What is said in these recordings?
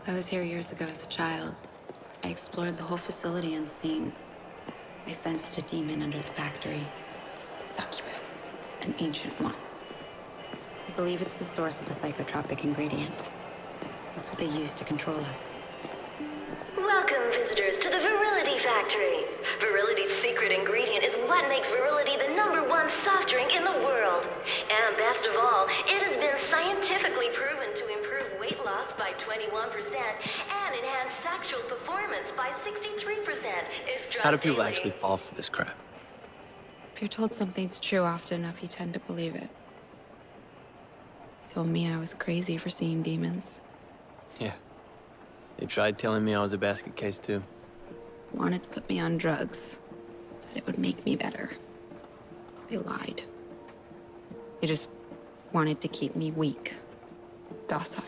I was here years ago as a child. I explored the whole facility unseen. I sensed a demon under the factory. The succubus, an ancient one. I believe it's the source of the psychotropic ingredient. That's what they use to control us. Welcome, visitors, to the Virility Factory. Virility's secret ingredient is what makes Virility the #1 soft drink in the world. And best of all, it has been scientifically proven to improve weight loss by 21% and enhance sexual performance by 63% if drunk How do people daily. actually fall for this crap? If you're told something's true often enough, you tend to believe it. They told me I was crazy for seeing demons. Yeah. They tried telling me I was a basket case, too. Wanted to put me on drugs. Said it would make me better. They lied. They just wanted to keep me weak. Docile.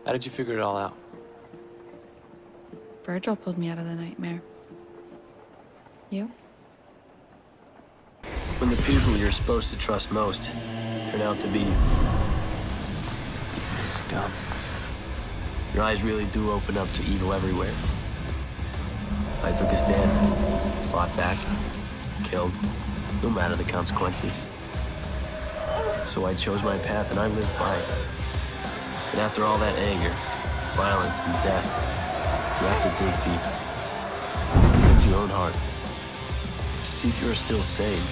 How did you figure it all out? Virgil pulled me out of the nightmare. You? When the people you're supposed to trust most turn out to be demon scum, your eyes really do open up to evil everywhere. I took a stand, fought back, killed, no matter the consequences. So I chose my path and I lived by it. And after all that anger, violence, and death, you have to dig deep. Dig into your own heart to see if you're still sane,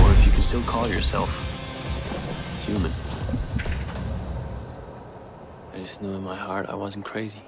or if you can still call yourself human. I just knew in my heart I wasn't crazy.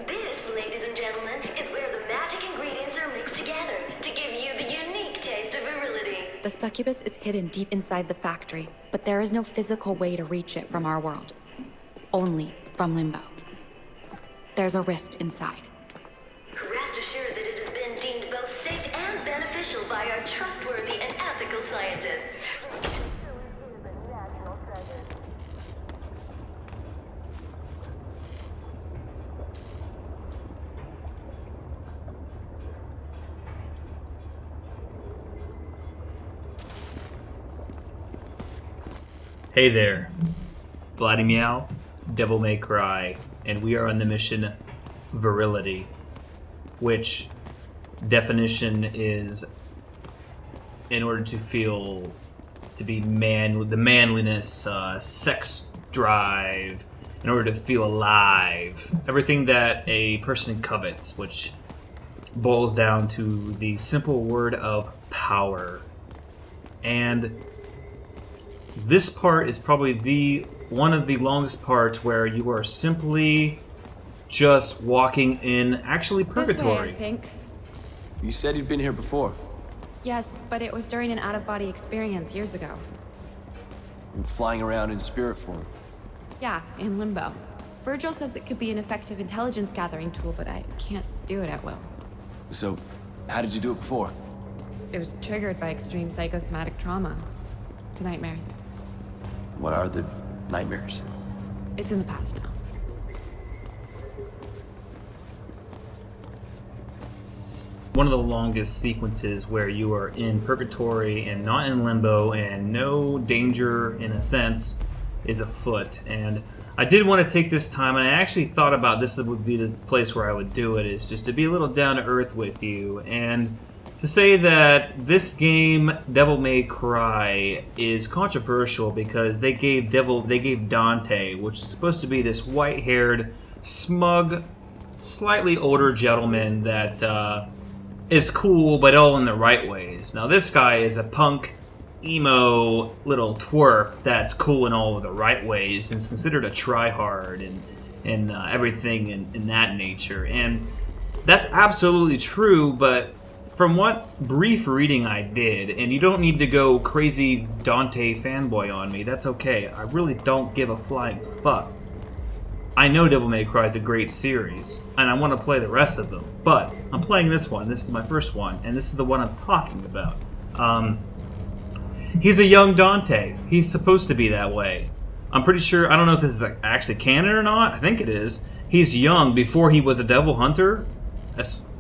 This, ladies and gentlemen, is where the magic ingredients are mixed together to give you the unique taste of virility. The succubus is hidden deep inside the factory, but there is no physical way to reach it from our world. Only from limbo. There's a rift inside. Rest assured that it has been deemed both safe and beneficial by our trustworthy and ethical scientists. Hey there, Blattymeow, Devil May Cry, and we are on the mission Virility, which definition is in order to feel to be the manliness, sex drive, in order to feel alive, everything that a person covets, which boils down to the simple word of power. And this part is probably one of the longest parts where you are simply just walking in actually purgatory. This way, I think. You said you'd been here before. Yes, but it was during an out-of-body experience years ago. You're flying around in spirit form. Yeah, in limbo. Virgil says it could be an effective intelligence gathering tool, but I can't do it at will. So, how did you do it before? It was triggered by extreme psychosomatic trauma. To nightmares. What are the nightmares? It's in the past now. One of the longest sequences where you are in purgatory and not in limbo and no danger, in a sense, is afoot. And I did want to take this time, and I actually thought about this would be the place where I would do it, is just to be a little down to earth with you and to say that this game, Devil May Cry, is controversial because they gave Dante, which is supposed to be this white-haired, smug, slightly older gentleman that is cool, but all in the right ways. Now this guy is a punk, emo little twerp that's cool in all of the right ways and is considered a tryhard and everything in that nature. And that's absolutely true, but from what brief reading I did, and you don't need to go crazy Dante fanboy on me, that's okay. I really don't give a flying fuck. I know Devil May Cry is a great series, and I want to play the rest of them, but I'm playing this one. This is my first one, and this is the one I'm talking about. He's a young Dante. He's supposed to be that way. I'm pretty sure, I don't know if this is like actually canon or not. I think it is. He's young before he was a devil hunter.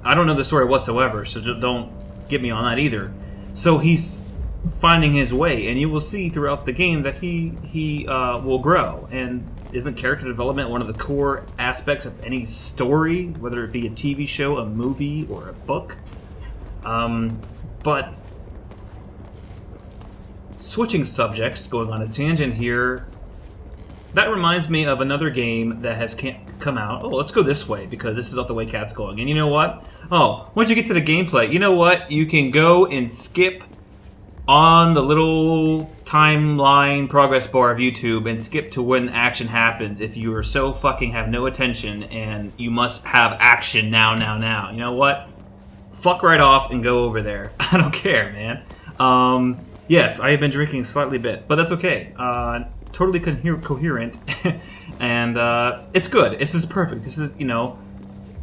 I don't know the story whatsoever, so don't get me on that either. So he's finding his way, and you will see throughout the game that he will grow. And isn't character development one of the core aspects of any story, whether it be a TV show, a movie, or a book? But switching subjects, going on a tangent here, that reminds me of another game that has come out. Oh, let's go this way, because this is not the way Cat's going. And you know what? Oh, once you get to the gameplay, you know what? You can go and skip on the little timeline progress bar of YouTube and skip to when action happens if you are so fucking have no attention and you must have action now. You know what? Fuck right off and go over there. I don't care, man. Yes, I have been drinking slightly bit, but that's okay. Totally coherent, and it's good. This is perfect. This is,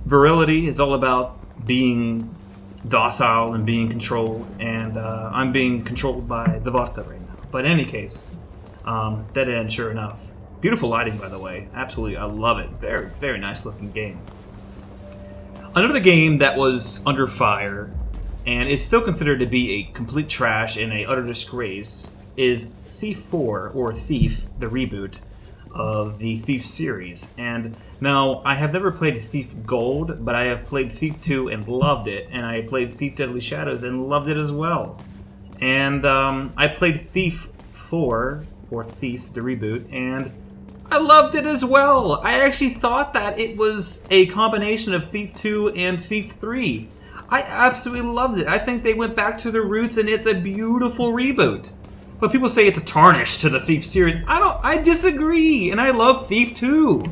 Virility is all about being docile and being controlled, and I'm being controlled by the vodka right now. But in any case, dead end, sure enough. Beautiful lighting, by the way. Absolutely, I love it. Very, very nice looking game. Another game that was under fire, and is still considered to be a complete trash and a utter disgrace, is Thief 4, or Thief, the reboot of the Thief series. And now, I have never played Thief Gold, but I have played Thief 2 and loved it, and I played Thief Deadly Shadows and loved it as well. And I played Thief 4, or Thief, the reboot, and I loved it as well. I actually thought that it was a combination of Thief 2 and Thief 3. I absolutely loved it. I think they went back to their roots, and it's a beautiful reboot. But people say it's a tarnish to the Thief series. I disagree, and I love Thief 2.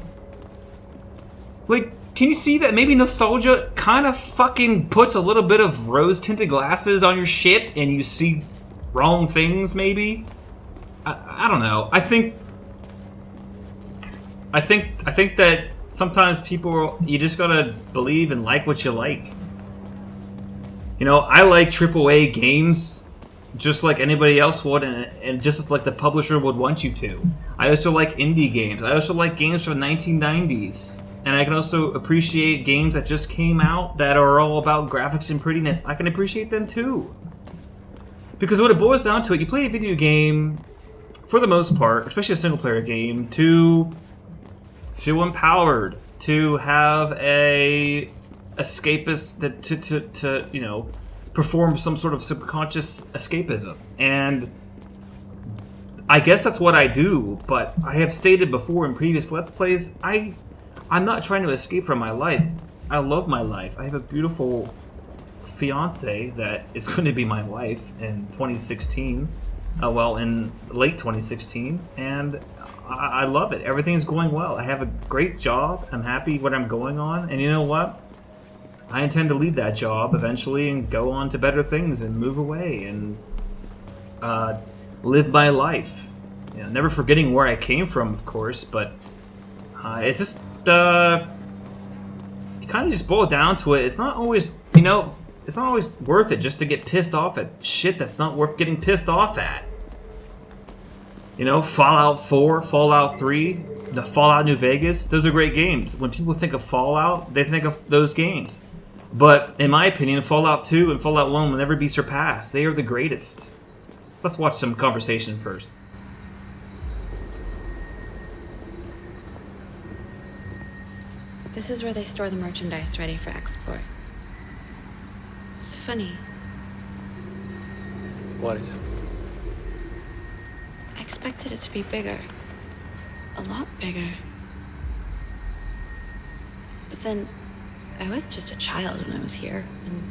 Like, can you see that maybe nostalgia kind of fucking puts a little bit of rose-tinted glasses on your shit, and you see wrong things, maybe? I don't know. I think that sometimes people, you just gotta believe and like what you like. I like AAA games just like anybody else would, and just like the publisher would want you to. I also like indie games. I also like games from the 1990s. And I can also appreciate games that just came out that are all about graphics and prettiness. I can appreciate them too. Because when it boils down to it, you play a video game, for the most part, especially a single-player game, to feel empowered, to have a escapist, to perform some sort of subconscious escapism. And I guess that's what I do, but I have stated before in previous Let's Plays, I'm not trying to escape from my life. I love my life. I have a beautiful fiance that is going to be my wife in 2016. In late 2016, and I love it. Everything's going well. I have a great job. I'm happy what I'm going on, and you know what? I intend to leave that job eventually and go on to better things and move away and live my life. Never forgetting where I came from, of course, but it's just kind of just boil down to it. It's not always, it's not always worth it just to get pissed off at shit that's not worth getting pissed off at. Fallout 4, Fallout 3, the Fallout New Vegas, those are great games. When people think of Fallout, they think of those games. But in my opinion, Fallout 2 and Fallout 1 will never be surpassed. They are the greatest. Let's watch some conversation first. This is where they store the merchandise ready for export. It's funny. What is? I expected it to be bigger. A lot bigger. But then, I was just a child when I was here, and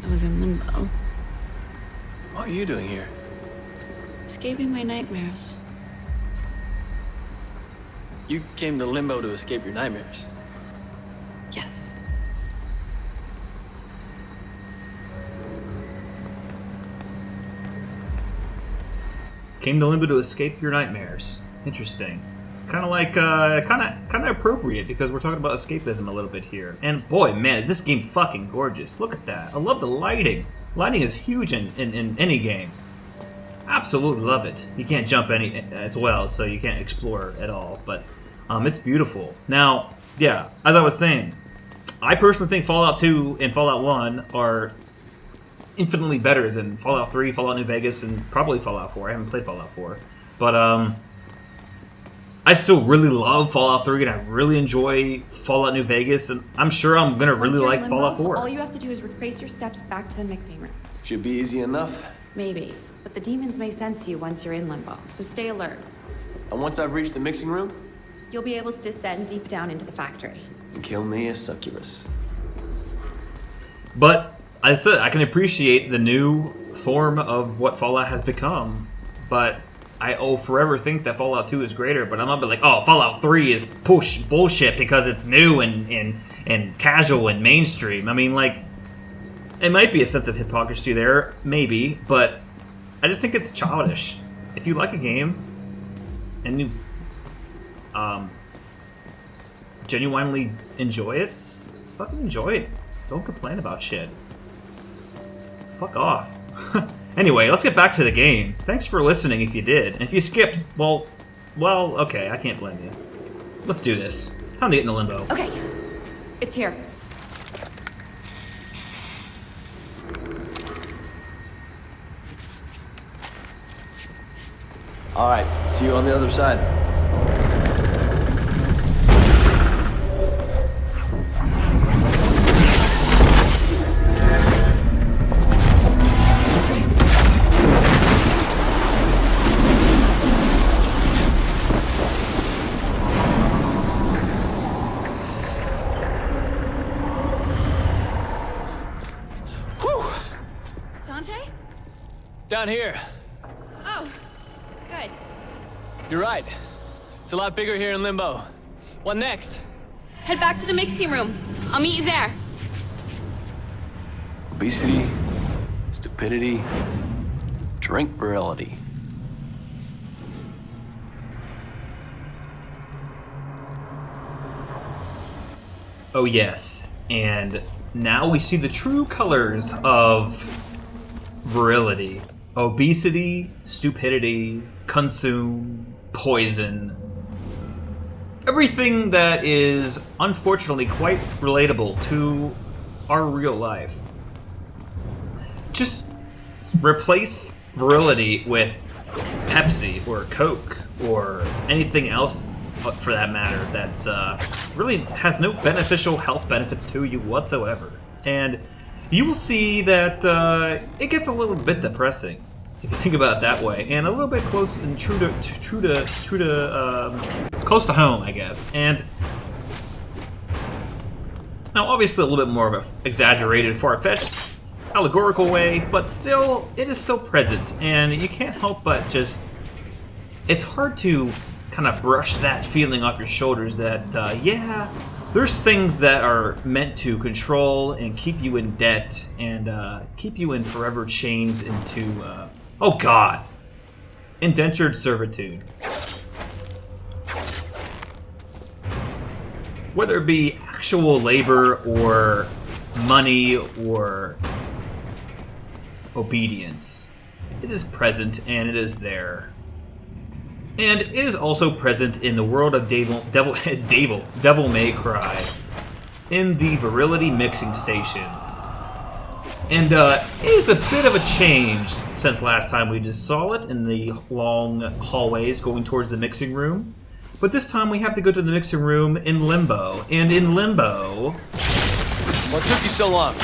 I was in limbo. What are you doing here? Escaping my nightmares. You came to Limbo to escape your nightmares. Yes. Came to Limbo to escape your nightmares. Interesting. Kind of appropriate, because we're talking about escapism a little bit here. And boy, man, is this game fucking gorgeous. Look at that. I love the lighting. Lighting is huge in any game. absolutely love it. You can't jump any as well, so you can't explore at all. But it's beautiful. Now, yeah, as I was saying, I personally think Fallout 2 and Fallout 1 are infinitely better than Fallout 3, Fallout New Vegas, and probably Fallout 4. I haven't played Fallout 4. But I still really love Fallout 3, and I really enjoy Fallout New Vegas, and I'm sure I'm going to really like Fallout 4. All you have to do is retrace your steps back to the mixing room. Should be easy enough. Maybe, but the demons may sense you once you're in limbo, so stay alert. And once I've reached the mixing room, You'll be able to descend deep down into the factory. and kill me a succubus. But I said I can appreciate the new form of what Fallout has become, but I will forever think that Fallout 2 is greater. But I'm not be like, oh, Fallout 3 is push bullshit because it's new and casual and mainstream. I mean, like, it might be a sense of hypocrisy there, maybe, but I just think it's childish. If you like a game and you genuinely enjoy it, fucking enjoy it. Don't complain about shit. Fuck off. Anyway, let's get back to the game. Thanks for listening if you did. And if you skipped, well, okay, I can't blame you. Let's do this. Time to get into limbo. Okay, it's here. All right, see you on the other side. Dante? Down here. Oh, good. You're right. It's a lot bigger here in Limbo. What next? Head back to the mixing room. I'll meet you there. Obesity, stupidity, drink virility. Oh yes, and now we see the true colors of virility. Obesity, stupidity, consume, poison. Everything that is unfortunately quite relatable to our real life. Just replace virility with Pepsi or Coke or anything else for that matter that's really has no beneficial health benefits to you whatsoever. And you will see that it gets a little bit depressing if you think about it that way, and a little bit close and true to close to home, I guess. And now, obviously, a little bit more of an exaggerated, far-fetched, allegorical way, but still, it is still present, and you can't help but just. It's hard to kind of brush that feeling off your shoulders that, yeah, there's things that are meant to control and keep you in debt and keep you in forever chains into, oh god, indentured servitude. Whether it be actual labor or money or obedience, it is present and it is there. And it is also present in the world of Devil May Cry, in the Virility mixing station. And it is a bit of a change since last time we just saw it in the long hallways going towards the mixing room. But this time we have to go to the mixing room in Limbo. And in Limbo... What took you so long?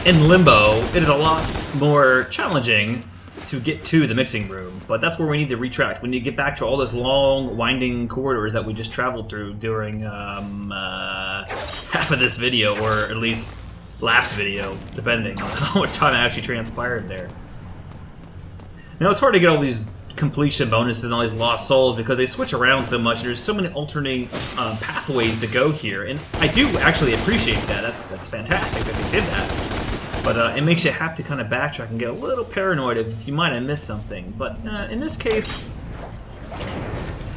In Limbo, it is a lot more challenging to get to the mixing room, but that's where we need to retract. We need to get back to all those long, winding corridors that we just traveled through during half of this video, or at least last video, depending on how much time actually transpired there. Now, it's hard to get all these completion bonuses and all these lost souls because they switch around so much. There's so many alternate pathways to go here, and I do actually appreciate that. That's fantastic that they did that. But it makes you have to kind of backtrack and get a little paranoid if you might have missed something. But in this case,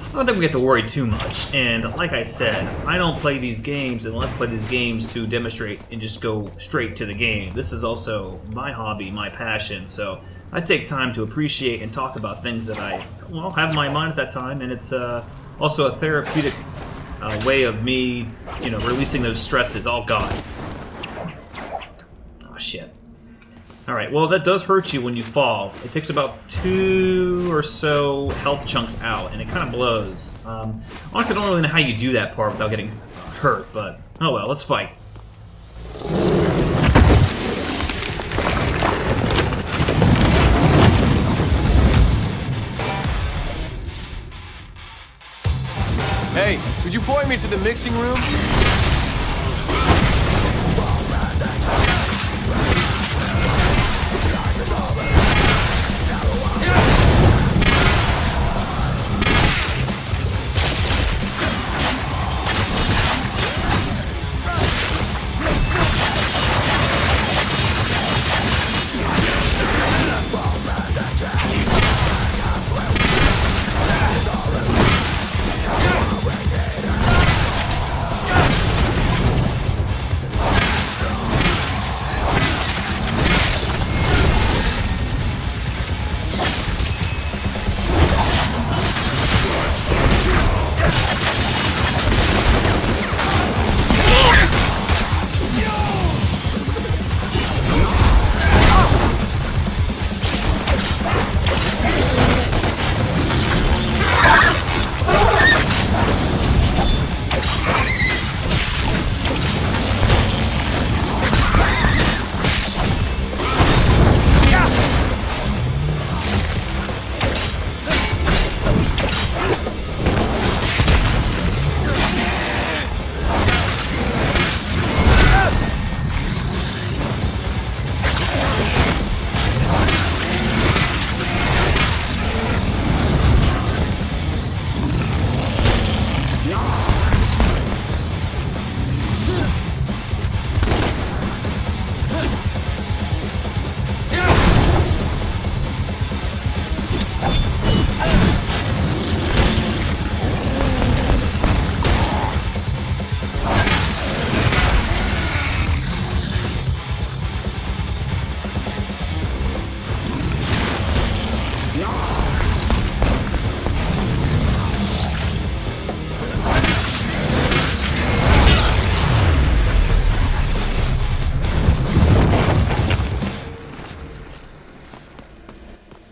I don't think we have to worry too much. And like I said, I don't play these games and let's play these games to demonstrate and just go straight to the game. This is also my hobby, my passion. So I take time to appreciate and talk about things that I have in my mind at that time, and it's also a therapeutic way of me, releasing those stresses. Oh God! Oh shit! All right, well that does hurt you when you fall. It takes about 2 or so health chunks out, and it kind of blows. Honestly, I don't really know how you do that part without getting hurt, but oh well. Let's fight. Hey, could you point me to the mixing room?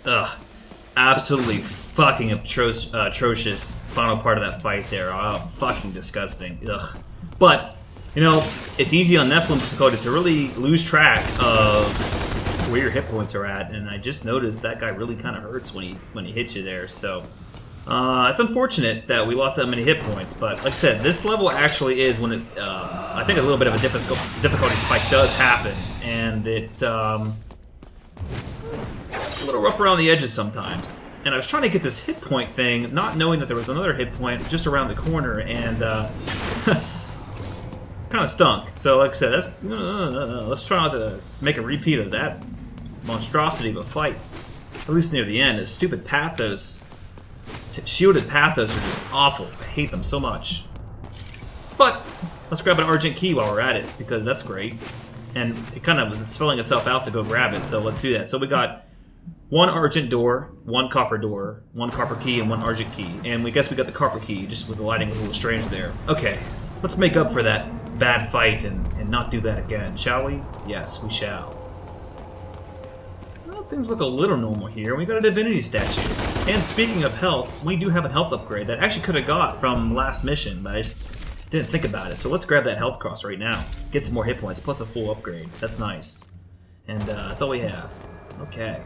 Ugh. Absolutely fucking atrocious final part of that fight there. Oh, fucking disgusting. Ugh. But, it's easy on Nephilim difficulty to really lose track of where your hit points are at, and I just noticed that guy really kind of hurts when he hits you there, so... it's unfortunate that we lost that many hit points, but like I said, this level actually is when it, I think a little bit of a difficulty spike does happen, and it, a little rough around the edges sometimes. And I was trying to get this hit point thing, not knowing that there was another hit point just around the corner, and, kind of stunk. So like I said, let's try not to make a repeat of that monstrosity of a fight, at least near the end. The stupid Pathos... Shielded Pathos are just awful. I hate them so much. But let's grab an Argent Key while we're at it, because that's great. And it kind of was spelling itself out to go grab it, so let's do that. So we got one Argent door, one Copper door, one Copper Key, and one Argent Key. And we guess we got the Copper Key, just with the lighting a little strange there. Okay, let's make up for that bad fight and not do that again, shall we? Yes, we shall. Well, things look a little normal here. We got a Divinity statue. And speaking of health, we do have a health upgrade that I actually could have got from last mission, but I just didn't think about it. So let's grab that health cross right now. Get some more hit points, plus a full upgrade. That's nice. And that's all we have. Okay.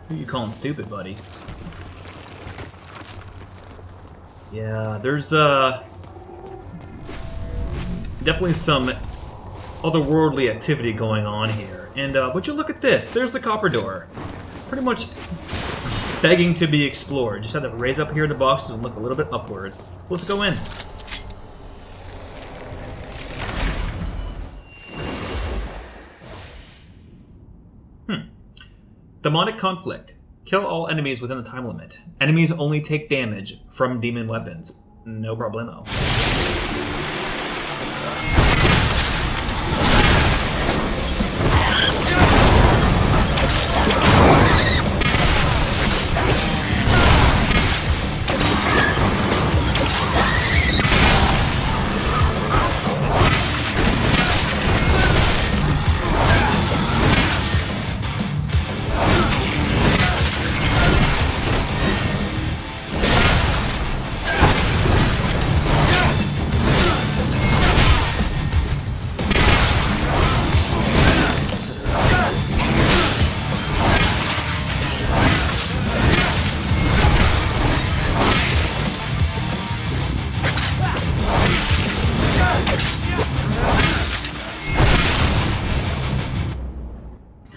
Who are you calling stupid, buddy? Yeah, there's definitely some otherworldly activity going on here. And would you look at this? There's the copper door. Pretty much begging to be explored. Just have to raise up here in the boxes and look a little bit upwards. Let's go in. Demonic conflict. Kill all enemies within the time limit. Enemies only take damage from demon weapons. No problemo.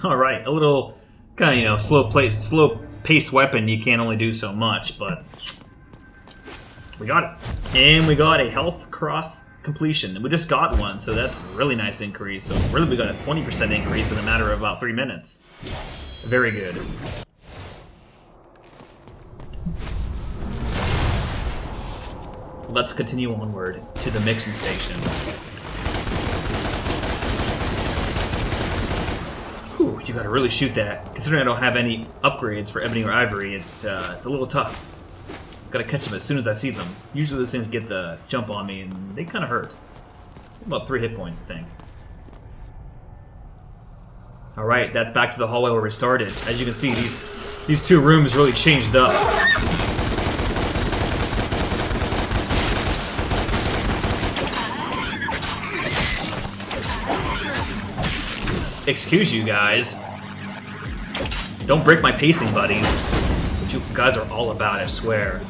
Alright, a little kind of, slow-paced weapon, you can't only do so much, but we got it. And we got a health cross completion. We just got one, so that's a really nice increase. So really we got a 20% increase in a matter of about 3 minutes. Very good. Let's continue onward to the mixing station. Whew, you gotta really shoot that. Considering I don't have any upgrades for ebony or ivory, it's a little tough. Gotta catch them as soon as I see them. Usually those things get the jump on me, and they kind of hurt. About 3 hit points, I think. Alright, that's back to the hallway where we started. As you can see, these 2 rooms really changed up. Excuse you guys. Don't break my pacing, buddies. What you guys are all about, I swear.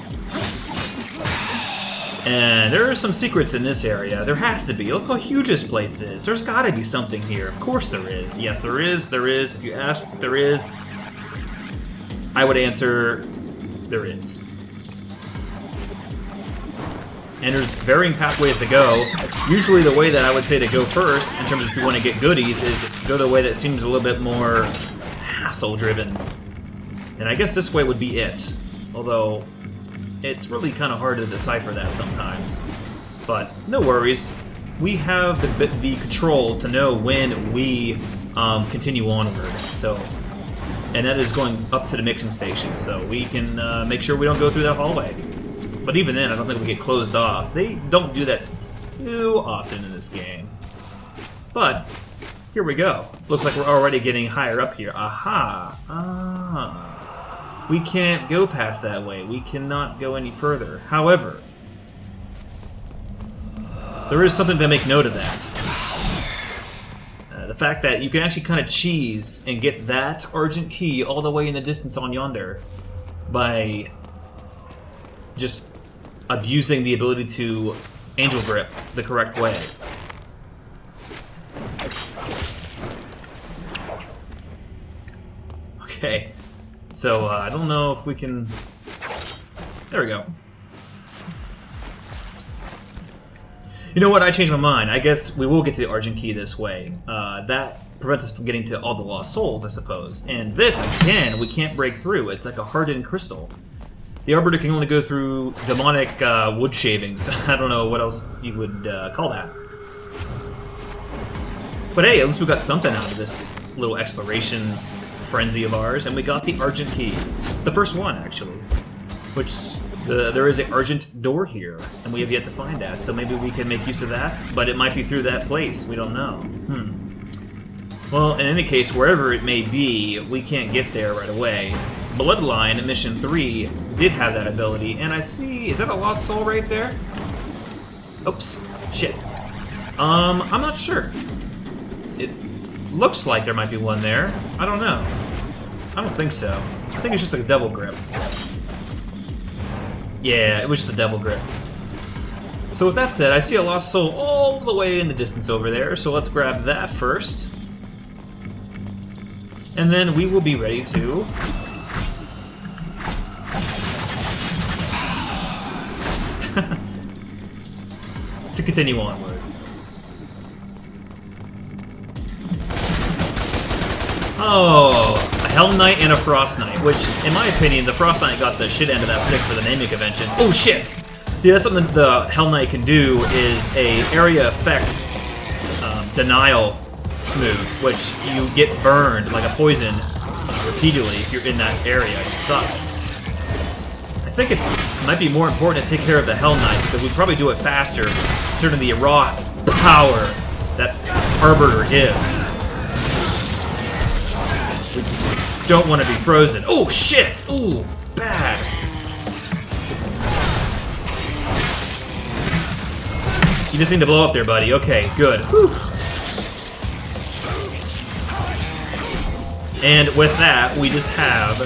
And there are some secrets in this area. There has to be. Look how huge this place is. There's gotta be something here. Of course there is. Yes, there is. There is. If you asked, there is. I would answer, there is. And there's varying pathways to go. Usually the way that I would say to go first, in terms of if you want to get goodies, is go the way that seems a little bit more hassle-driven. And I guess this way would be it. Although, it's really kind of hard to decipher that sometimes. But no worries. We have the control to know when we continue onward. So, and that is going up to the mixing station. So we can make sure we don't go through that hallway. But even then, I don't think we get closed off. They don't do that too often in this game. But, here we go. Looks like we're already getting higher up here. Aha! Ah. We can't go past that way. We cannot go any further. However, there is something to make note of that. The fact that you can actually kind of cheese and get that Argent Key all the way in the distance on yonder by just abusing the ability to angel grip the correct way. Okay, so I don't know if we can... There we go. You know what? I changed my mind. I guess we will get to the Argent Key this way. That prevents us from getting to all the Lost Souls, I suppose. And this, again, we can't break through. It's like a hardened crystal. The Arbiter can only go through demonic wood shavings. I don't know what else you would call that. But hey, at least we got something out of this little exploration frenzy of ours, and we got the Argent Key. The first one, actually. Which, there is an Argent door here, and we have yet to find that, so maybe we can make use of that, but it might be through that place, we don't know. Well, in any case, wherever it may be, we can't get there right away. Bloodline, Mission 3, did have that ability, and I see... Is that a Lost Soul right there? Oops. Shit. I'm not sure. It looks like there might be one there. I don't know. I don't think so. I think it's just a Devil Grip. Yeah, it was just a Devil Grip. So with that said, I see a Lost Soul all the way in the distance over there, so let's grab that first. And then we will be ready to... to continue onward. Oh, a Hell Knight and a Frost Knight, which, in my opinion, the Frost Knight got the shit end of that stick for the naming convention. Oh shit! Yeah, that's something the Hell Knight can do, is a area effect denial move, which you get burned like a poison repeatedly if you're in that area. It sucks. I think it might be more important to take care of the Hell Knight, because we'd probably do it faster, considering the raw power that Arbiter gives. We don't want to be frozen. Oh shit! Ooh, bad. You just need to blow up there, buddy. Okay, good. Whew. And with that, we just have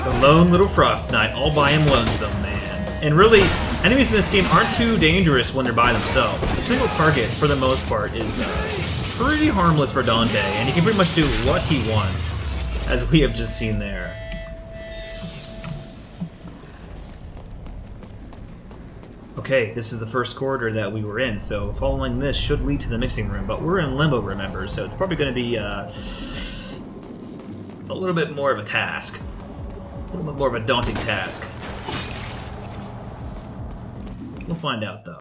the lone little Frost Knight all by him lonesome, man. And really, enemies in this game aren't too dangerous when they're by themselves. A single target, for the most part, is pretty harmless for Dante, and he can pretty much do what he wants, as we have just seen there. Okay, this is the first corridor that we were in, so following this should lead to the mixing room, but we're in Limbo, remember, so it's probably going to be a little bit more of a task. A little bit more of a daunting task. We'll find out, though.